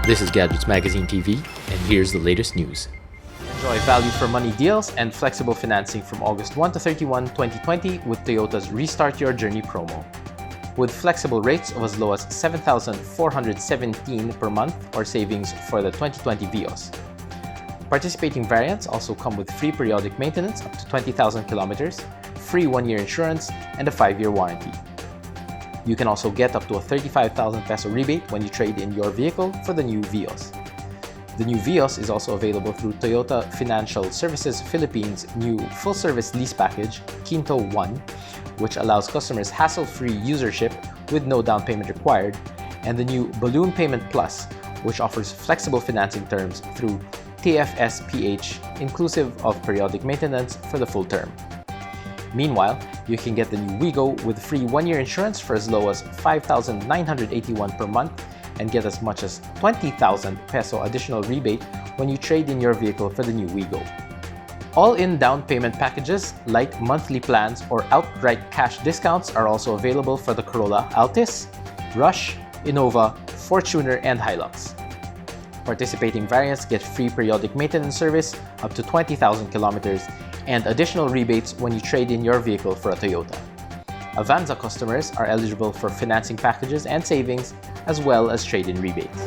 This is Gadgets Magazine TV, and here's the latest news. Enjoy value for money deals and flexible financing from August 1 to 31, 2020 with Toyota's Restart Your Journey promo. With flexible rates of as low as $7,417 per month or savings for the 2020 Vios. Participating variants also come with free periodic maintenance up to 20,000 kilometers, free 1-year insurance, and a 5-year warranty. You can also get up to a 35,000 peso rebate when you trade in your vehicle for the new Vios. The new Vios is also available through Toyota Financial Services Philippines' new full-service lease package, KINTO One, which allows customers hassle-free usership with no down payment required, and the new Balloon Payment Plus, which offers flexible financing terms through TFSPH, inclusive of periodic maintenance for the full term. Meanwhile, you can get the new Wigo with free 1-year insurance for as low as 5,981 per month and get as much as 20,000 peso additional rebate when you trade in your vehicle for the new Wigo. All-in down payment packages, light monthly plans, or outright cash discounts are also available for the Corolla Altis, Rush, Innova, Fortuner, and Hilux. Participating variants get free periodic maintenance service up to 20,000 kilometers and additional rebates when you trade in your vehicle for a Toyota. Avanza customers are eligible for financing packages and savings as well as trade-in rebates.